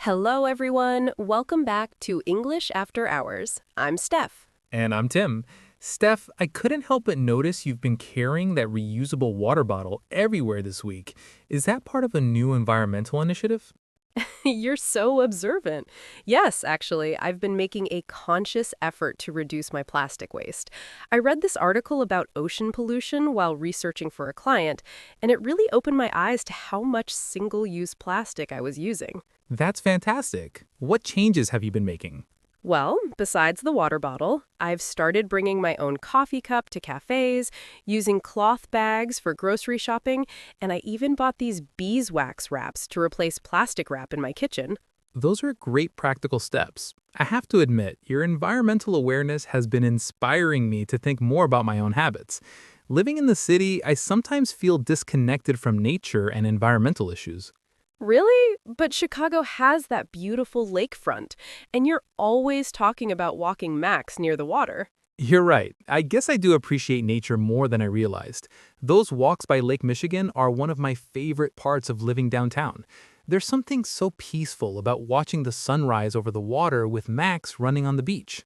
Hello, everyone. Welcome back to English After Hours. I'm Steph. And I'm Tim. Steph, I couldn't help but notice you've been carrying that reusable water bottle everywhere this week. Is that part of a new environmental initiative? You're so observant. Yes, actually, I've been making a conscious effort to reduce my plastic waste. I read this article about ocean pollution while researching for a client, and it really opened my eyes to how much single-use plastic I was using. That's fantastic. What changes have you been making? Well, besides the water bottle, I've started bringing my own coffee cup to cafes, using cloth bags for grocery shopping, and I even bought these beeswax wraps to replace plastic wrap in my kitchen. Those are great practical steps. I have to admit, your environmental awareness has been inspiring me to think more about my own habits. Living in the city, I sometimes feel disconnected from nature and environmental issues. Really? But Chicago has that beautiful lakefront, and you're always talking about walking Max near the water. You're right. I guess I do appreciate nature more than I realized. Those walks by Lake Michigan are one of my favorite parts of living downtown. There's something so peaceful about watching the sunrise over the water with Max running on the beach.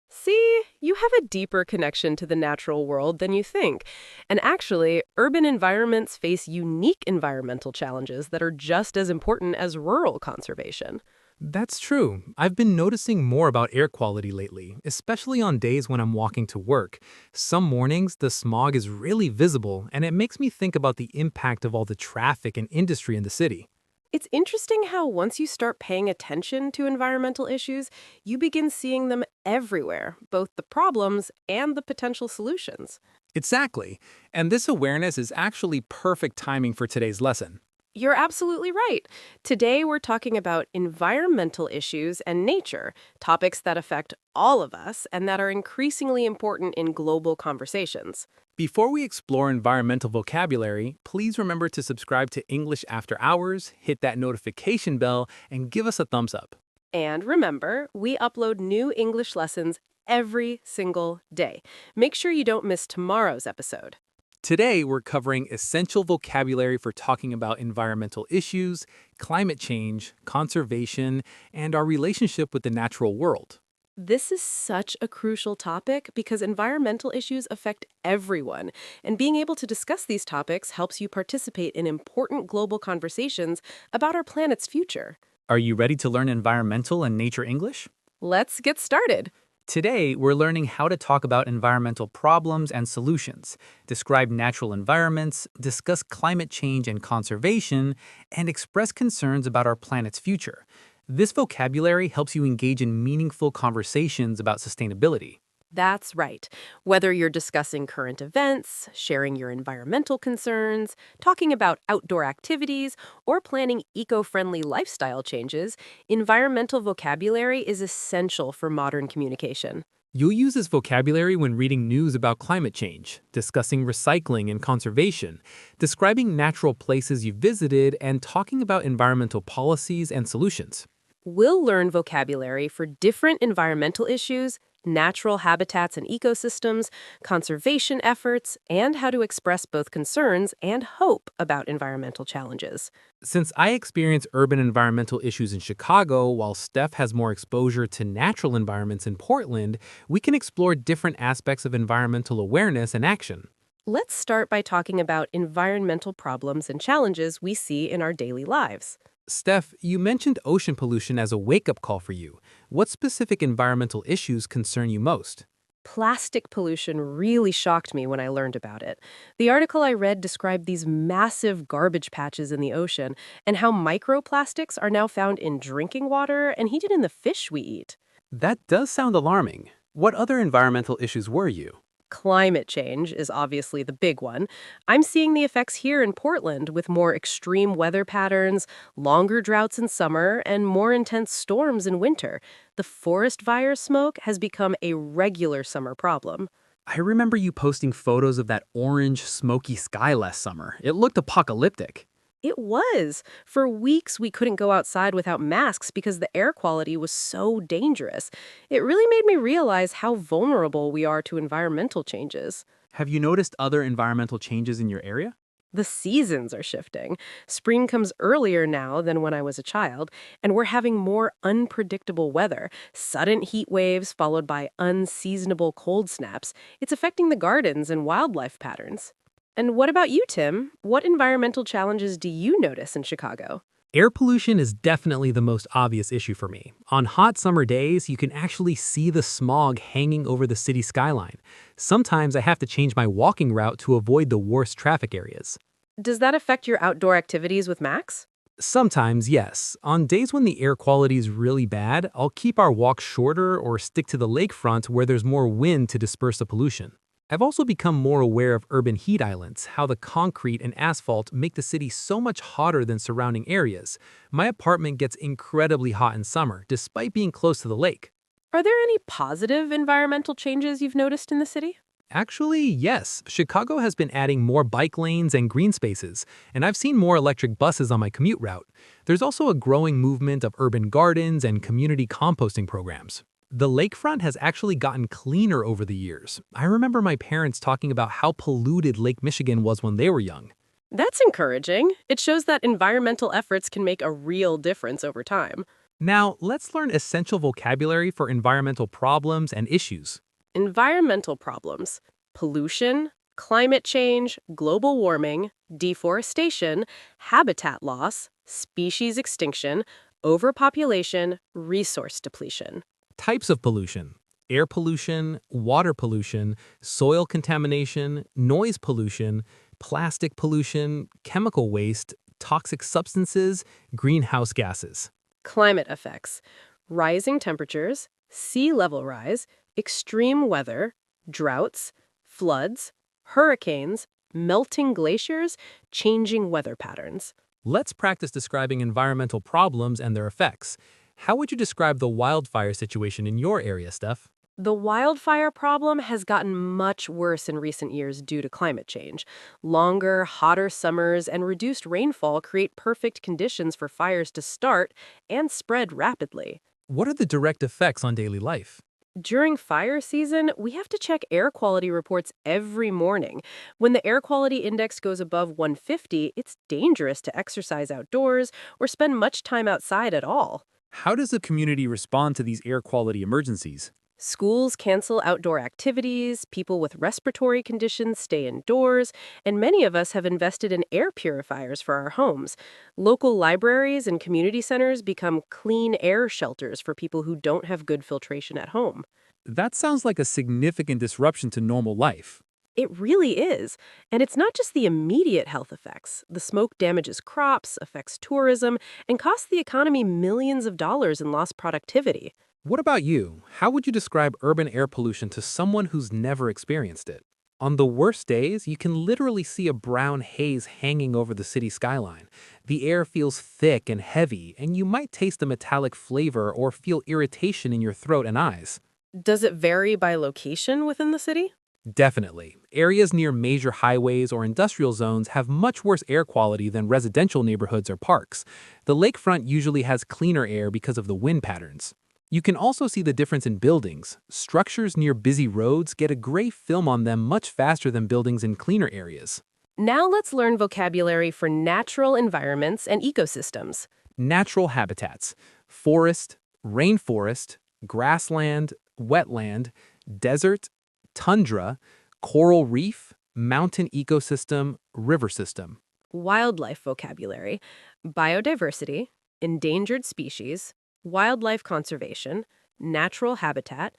See, you have a deeper connection to the natural world than you think. And actually, urban environments face unique environmental challenges that are just as important as rural conservation. That's true. I've been noticing more about air quality lately, especially on days when I'm walking to work. Some mornings, the smog is really visible, and it makes me think about the impact of all the traffic and industry in the city. It's interesting how once you start paying attention to environmental issues, you begin seeing them everywhere, both the problems and the potential solutions. Exactly. And this awareness is actually perfect timing for today's lesson. You're absolutely right. Today, we're talking about environmental issues and nature, topics that affect all of us and that are increasingly important in global conversations. Before we explore environmental vocabulary, please remember to subscribe to English After Hours, hit that notification bell, and give us a thumbs up. And remember, we upload new English lessons every single day. Make sure you don't miss tomorrow's episode. Today, we're covering essential vocabulary for talking about environmental issues, climate change, conservation, and our relationship with the natural world. This is such a crucial topic because environmental issues affect everyone, and being able to discuss these topics helps you participate in important global conversations about our planet's future. Are you ready to learn environmental and nature English? Let's get started. Today, we're learning how to talk about environmental problems and solutions, describe natural environments, discuss climate change and conservation, and express concerns about our planet's future. This vocabulary helps you engage in meaningful conversations about sustainability. That's right. Whether you're discussing current events, sharing your environmental concerns, talking about outdoor activities, or planning eco-friendly lifestyle changes, environmental vocabulary is essential for modern communication. You'll use this vocabulary when reading news about climate change, discussing recycling and conservation, describing natural places you've visited, and talking about environmental policies and solutions. We'll learn vocabulary for different environmental issues, natural habitats and ecosystems, conservation efforts, and how to express both concerns and hope about environmental challenges. Since I experience urban environmental issues in Chicago, while Steph has more exposure to natural environments in Portland, we can explore different aspects of environmental awareness and action. Let's start by talking about environmental problems and challenges we see in our daily lives. Steph, you mentioned ocean pollution as a wake-up call for you. What specific environmental issues concern you most? Plastic pollution really shocked me when I learned about it. The article I read described these massive garbage patches in the ocean and how microplastics are now found in drinking water and even in the fish we eat. That does sound alarming. What other environmental issues worry you? Climate change is obviously the big one. I'm seeing the effects here in Portland with more extreme weather patterns, longer droughts in summer, and more intense storms in winter. The forest fire smoke has become a regular summer problem. I remember you posting photos of that orange, smoky sky last summer. It looked apocalyptic. It was. For weeks, we couldn't go outside without masks because the air quality was so dangerous. It really made me realize how vulnerable we are to environmental changes. Have you noticed other environmental changes in your area? The seasons are shifting. Spring comes earlier now than when I was a child, and we're having more unpredictable weather, sudden heat waves followed by unseasonable cold snaps. It's affecting the gardens and wildlife patterns. And what about you, Tim? What environmental challenges do you notice in Chicago? Air pollution is definitely the most obvious issue for me. On hot summer days, you can actually see the smog hanging over the city skyline. Sometimes I have to change my walking route to avoid the worst traffic areas. Does that affect your outdoor activities with Max? Sometimes, yes. On days when the air quality is really bad, I'll keep our walk shorter or stick to the lakefront where there's more wind to disperse the pollution. I've also become more aware of urban heat islands, how the concrete and asphalt make the city so much hotter than surrounding areas. My apartment gets incredibly hot in summer, despite being close to the lake. Are there any positive environmental changes you've noticed in the city? Actually, yes. Chicago has been adding more bike lanes and green spaces, and I've seen more electric buses on my commute route. There's also a growing movement of urban gardens and community composting programs. The lakefront has actually gotten cleaner over the years. I remember my parents talking about how polluted Lake Michigan was when they were young. That's encouraging. It shows that environmental efforts can make a real difference over time. Now, let's learn essential vocabulary for environmental problems and issues. Environmental problems: pollution, climate change, global warming, deforestation, habitat loss, species extinction, overpopulation, resource depletion. Types of pollution: air pollution, water pollution, soil contamination, noise pollution, plastic pollution, chemical waste, toxic substances, greenhouse gases. Climate effects: rising temperatures, sea level rise, extreme weather, droughts, floods, hurricanes, melting glaciers, changing weather patterns. Let's practice describing environmental problems and their effects. How would you describe the wildfire situation in your area, Steph? The wildfire problem has gotten much worse in recent years due to climate change. Longer, hotter summers and reduced rainfall create perfect conditions for fires to start and spread rapidly. What are the direct effects on daily life? During fire season, we have to check air quality reports every morning. When the air quality index goes above 150, it's dangerous to exercise outdoors or spend much time outside at all. How does the community respond to these air quality emergencies? Schools cancel outdoor activities, people with respiratory conditions stay indoors, and many of us have invested in air purifiers for our homes. Local libraries and community centers become clean air shelters for people who don't have good filtration at home. That sounds like a significant disruption to normal life. It really is. And it's not just the immediate health effects. The smoke damages crops, affects tourism, and costs the economy millions of dollars in lost productivity. What about you? How would you describe urban air pollution to someone who's never experienced it? On the worst days, you can literally see a brown haze hanging over the city skyline. The air feels thick and heavy, and you might taste a metallic flavor or feel irritation in your throat and eyes. Does it vary by location within the city? Definitely. Areas near major highways or industrial zones have much worse air quality than residential neighborhoods or parks. The lakefront usually has cleaner air because of the wind patterns. You can also see the difference in buildings. Structures near busy roads get a gray film on them much faster than buildings in cleaner areas. Now let's learn vocabulary for natural environments and ecosystems. Natural habitats: forest, rainforest, grassland, wetland, desert, tundra, coral reef, mountain ecosystem, river system. Wildlife vocabulary: biodiversity, endangered species, wildlife conservation, natural habitat,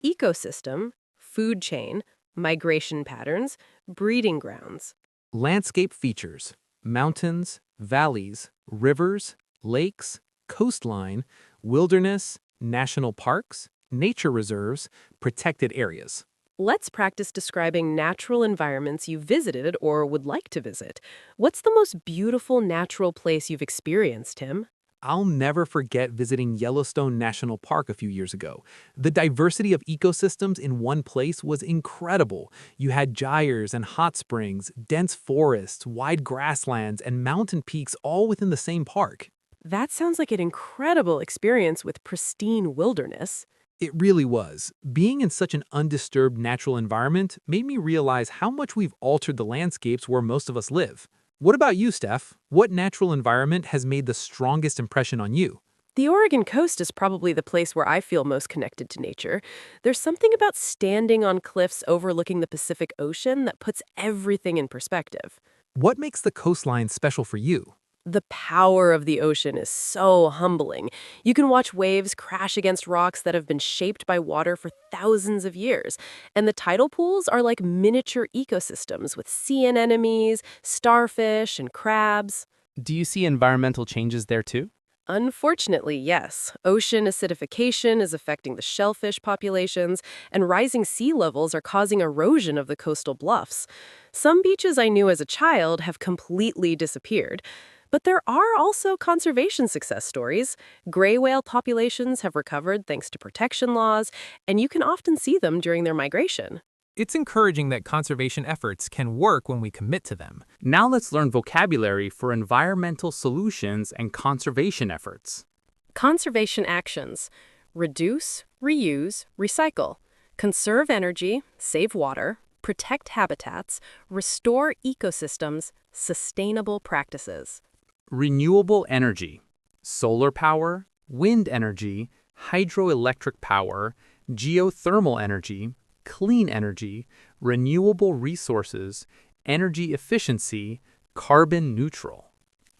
ecosystem, food chain, migration patterns, breeding grounds. Landscape features: mountains, valleys, rivers, lakes, coastline, wilderness, national parks, nature reserves, protected areas. Let's practice describing natural environments you visited or would like to visit. What's the most beautiful natural place you've experienced, Tim? I'll never forget visiting Yellowstone National Park a few years ago. The diversity of ecosystems in one place was incredible. You had gyres and hot springs, dense forests, wide grasslands, and mountain peaks all within the same park. That sounds like an incredible experience with pristine wilderness. It really was. Being in such an undisturbed natural environment made me realize how much we've altered the landscapes where most of us live. What about you, Steph? What natural environment has made the strongest impression on you? The Oregon coast is probably the place where I feel most connected to nature. There's something about standing on cliffs overlooking the Pacific Ocean that puts everything in perspective. What makes the coastline special for you? The power of the ocean is so humbling. You can watch waves crash against rocks that have been shaped by water for thousands of years. And the tidal pools are like miniature ecosystems with sea anemones, starfish, and crabs. Do you see environmental changes there too? Unfortunately, yes. Ocean acidification is affecting the shellfish populations, and rising sea levels are causing erosion of the coastal bluffs. Some beaches I knew as a child have completely disappeared. But there are also conservation success stories. Gray whale populations have recovered thanks to protection laws, and you can often see them during their migration. It's encouraging that conservation efforts can work when we commit to them. Now let's learn vocabulary for environmental solutions and conservation efforts. Conservation actions: reduce, reuse, recycle, conserve energy, save water, protect habitats, restore ecosystems, sustainable practices. Renewable energy, solar power, wind energy, hydroelectric power, geothermal energy, clean energy, renewable resources, energy efficiency, carbon neutral.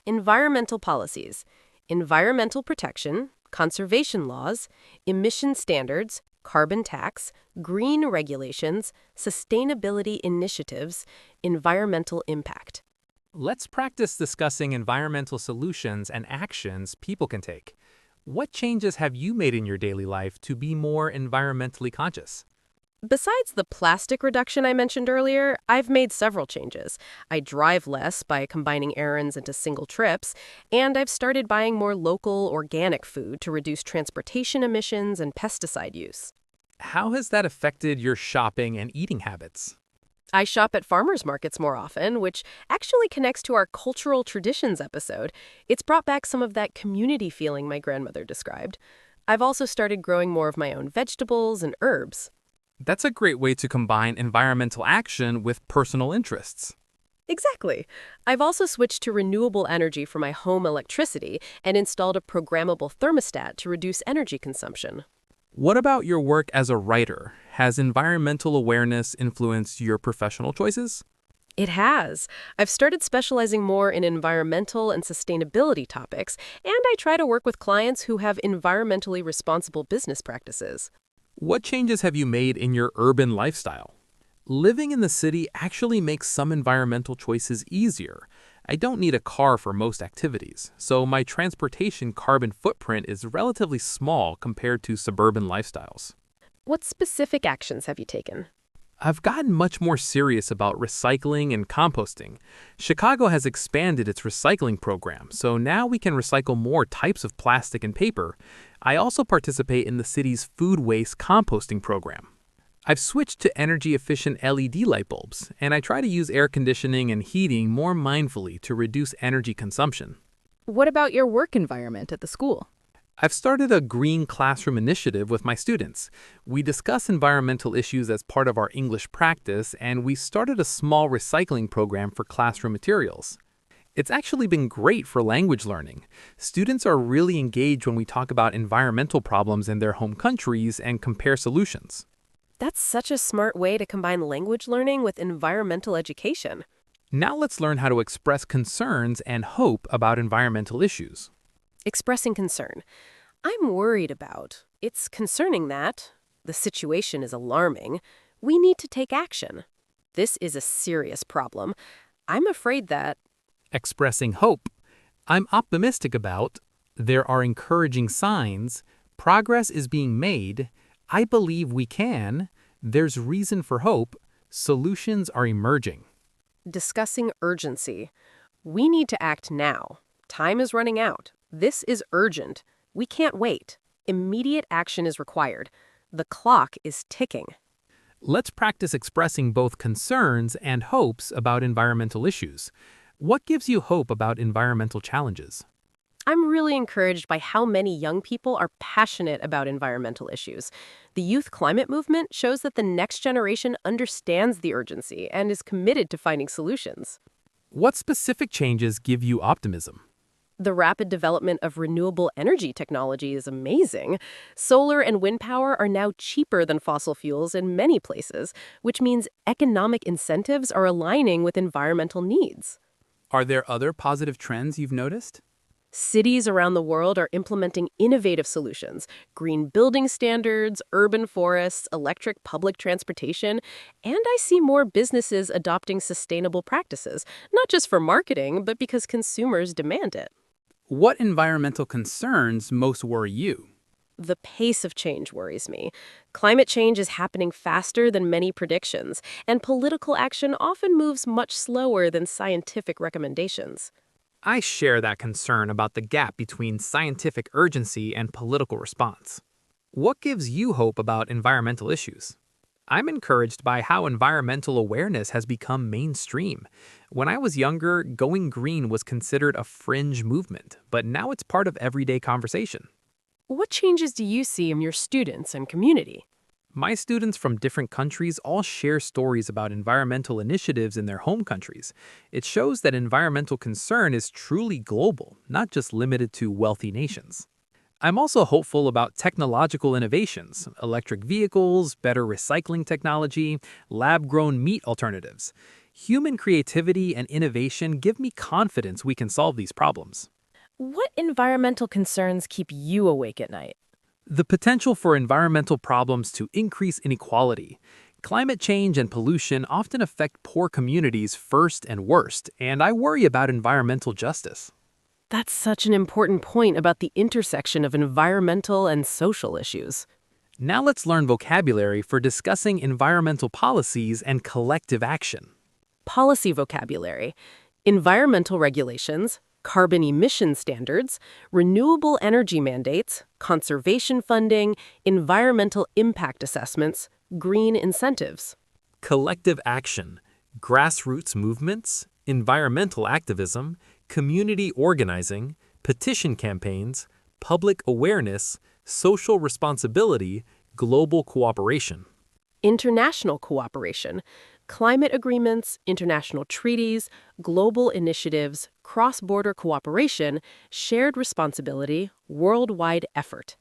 Environmental policies: environmental protection, conservation laws, emission standards, carbon tax, green regulations, sustainability initiatives, environmental impact. Let's practice discussing environmental solutions and actions people can take. What changes have you made in your daily life to be more environmentally conscious? Besides the plastic reduction I mentioned earlier, I've made several changes. I drive less by combining errands into single trips, and I've started buying more local, organic food to reduce transportation emissions and pesticide use. How has that affected your shopping and eating habits? I shop at farmers markets more often, which actually connects to our cultural traditions episode. It's brought back some of that community feeling my grandmother described. I've also started growing more of my own vegetables and herbs. That's a great way to combine environmental action with personal interests. Exactly. I've also switched to renewable energy for my home electricity and installed a programmable thermostat to reduce energy consumption. What about your work as a writer? Has environmental awareness influenced your professional choices? It has. I've started specializing more in environmental and sustainability topics, and I try to work with clients who have environmentally responsible business practices. What changes have you made in your urban lifestyle? Living in the city actually makes some environmental choices easier. I don't need a car for most activities, so my transportation carbon footprint is relatively small compared to suburban lifestyles. What specific actions have you taken? I've gotten much more serious about recycling and composting. Chicago has expanded its recycling program, so now we can recycle more types of plastic and paper. I also participate in the city's food waste composting program. I've switched to energy-efficient LED light bulbs, and I try to use air conditioning and heating more mindfully to reduce energy consumption. What about your work environment at the school? I've started a green classroom initiative with my students. We discuss environmental issues as part of our English practice, and we started a small recycling program for classroom materials. It's actually been great for language learning. Students are really engaged when we talk about environmental problems in their home countries and compare solutions. That's such a smart way to combine language learning with environmental education. Now let's learn how to express concerns and hope about environmental issues. Expressing concern. I'm worried about. It's concerning that. The situation is alarming. We need to take action. This is a serious problem. I'm afraid that. Expressing hope. I'm optimistic about. There are encouraging signs. Progress is being made. I believe we can. There's reason for hope. Solutions are emerging. Discussing urgency. We need to act now. Time is running out. This is urgent. We can't wait. Immediate action is required. The clock is ticking. Let's practice expressing both concerns and hopes about environmental issues. What gives you hope about environmental challenges? I'm really encouraged by how many young people are passionate about environmental issues. The youth climate movement shows that the next generation understands the urgency and is committed to finding solutions. What specific changes give you optimism? The rapid development of renewable energy technology is amazing. Solar and wind power are now cheaper than fossil fuels in many places, which means economic incentives are aligning with environmental needs. Are there other positive trends you've noticed? Cities around the world are implementing innovative solutions: green building standards, urban forests, electric public transportation, and I see more businesses adopting sustainable practices, not just for marketing, but because consumers demand it. What environmental concerns most worry you? The pace of change worries me. Climate change is happening faster than many predictions, and political action often moves much slower than scientific recommendations. I share that concern about the gap between scientific urgency and political response. What gives you hope about environmental issues? I'm encouraged by how environmental awareness has become mainstream. When I was younger, going green was considered a fringe movement, but now it's part of everyday conversation. What changes do you see in your students and community? My students from different countries all share stories about environmental initiatives in their home countries. It shows that environmental concern is truly global, not just limited to wealthy nations. I'm also hopeful about technological innovations, electric vehicles, better recycling technology, lab-grown meat alternatives. Human creativity and innovation give me confidence we can solve these problems. What environmental concerns keep you awake at night? The potential for environmental problems to increase inequality. Climate change and pollution often affect poor communities first and worst, and I worry about environmental justice. That's such an important point about the intersection of environmental and social issues. Now let's learn vocabulary for discussing environmental policies and collective action. Policy vocabulary: environmental regulations, carbon emission standards, renewable energy mandates, conservation funding, environmental impact assessments, green incentives. Collective action, grassroots movements, environmental activism, community organizing, petition campaigns, public awareness, social responsibility, global cooperation. International cooperation: climate agreements, international treaties, global initiatives, cross-border cooperation, shared responsibility, worldwide effort.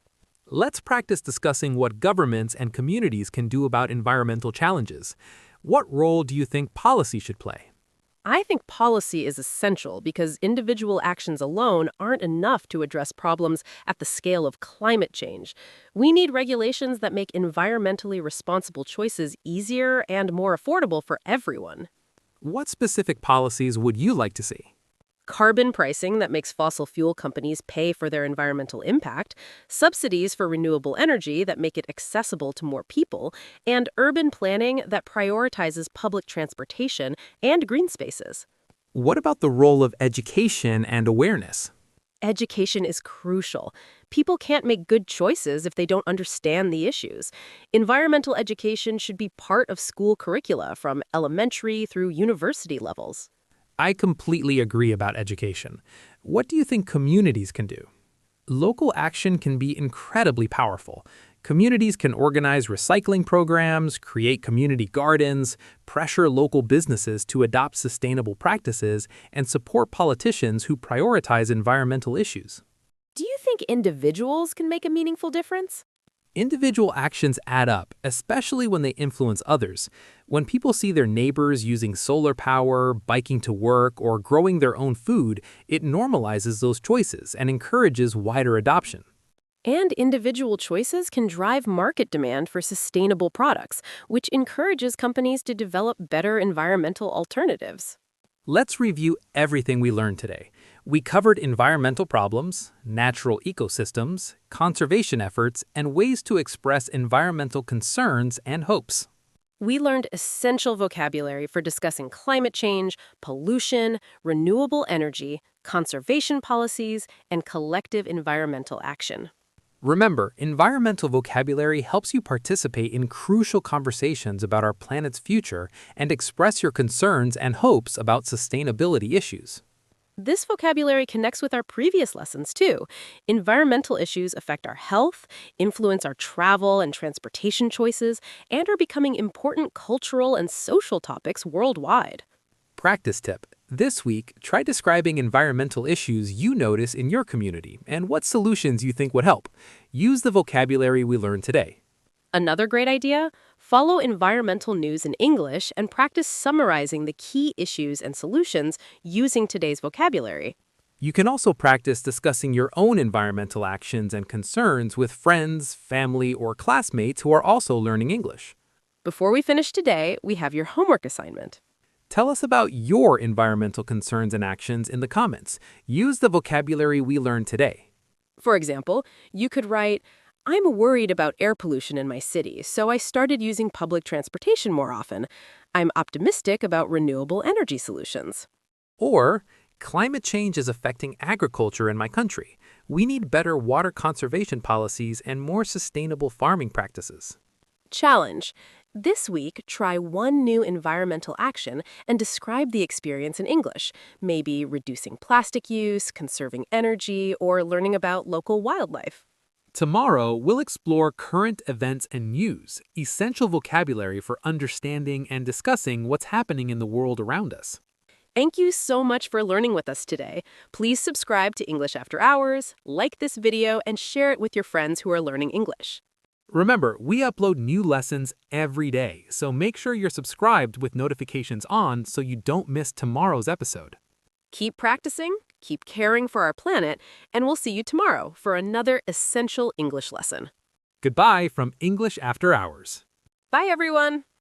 Let's practice discussing what governments and communities can do about environmental challenges. What role do you think policy should play? I think policy is essential because individual actions alone aren't enough to address problems at the scale of climate change. We need regulations that make environmentally responsible choices easier and more affordable for everyone. What specific policies would you like to see? Carbon pricing that makes fossil fuel companies pay for their environmental impact, subsidies for renewable energy that make it accessible to more people, and urban planning that prioritizes public transportation and green spaces. What about the role of education and awareness? Education is crucial. People can't make good choices if they don't understand the issues. Environmental education should be part of school curricula from elementary through university levels. I completely agree about education. What do you think communities can do? Local action can be incredibly powerful. Communities can organize recycling programs, create community gardens, pressure local businesses to adopt sustainable practices, and support politicians who prioritize environmental issues. Do you think individuals can make a meaningful difference? Individual actions add up, especially when they influence others. When people see their neighbors using solar power, biking to work, or growing their own food, it normalizes those choices and encourages wider adoption. And individual choices can drive market demand for sustainable products, which encourages companies to develop better environmental alternatives. Let's review everything we learned today. We covered environmental problems, natural ecosystems, conservation efforts, and ways to express environmental concerns and hopes. We learned essential vocabulary for discussing climate change, pollution, renewable energy, conservation policies, and collective environmental action. Remember, environmental vocabulary helps you participate in crucial conversations about our planet's future and express your concerns and hopes about sustainability issues. This vocabulary connects with our previous lessons, too. Environmental issues affect our health, influence our travel and transportation choices, and are becoming important cultural and social topics worldwide. Practice tip: This week, try describing environmental issues you notice in your community and what solutions you think would help. Use the vocabulary we learned today. Another great idea? Follow environmental news in English and practice summarizing the key issues and solutions using today's vocabulary. You can also practice discussing your own environmental actions and concerns with friends, family, or classmates who are also learning English. Before we finish today, we have your homework assignment. Tell us about your environmental concerns and actions in the comments. Use the vocabulary we learned today. For example, you could write, I'm worried about air pollution in my city, so I started using public transportation more often. I'm optimistic about renewable energy solutions. Or, climate change is affecting agriculture in my country. We need better water conservation policies and more sustainable farming practices. Challenge. This week, try one new environmental action and describe the experience in English, maybe reducing plastic use, conserving energy, or learning about local wildlife. Tomorrow, we'll explore current events and news, essential vocabulary for understanding and discussing what's happening in the world around us. Thank you so much for learning with us today. Please subscribe to English After Hours, like this video, and share it with your friends who are learning English. Remember, we upload new lessons every day, so make sure you're subscribed with notifications on so you don't miss tomorrow's episode. Keep practicing, keep caring for our planet, and we'll see you tomorrow for another essential English lesson. Goodbye from English After Hours. Bye, everyone!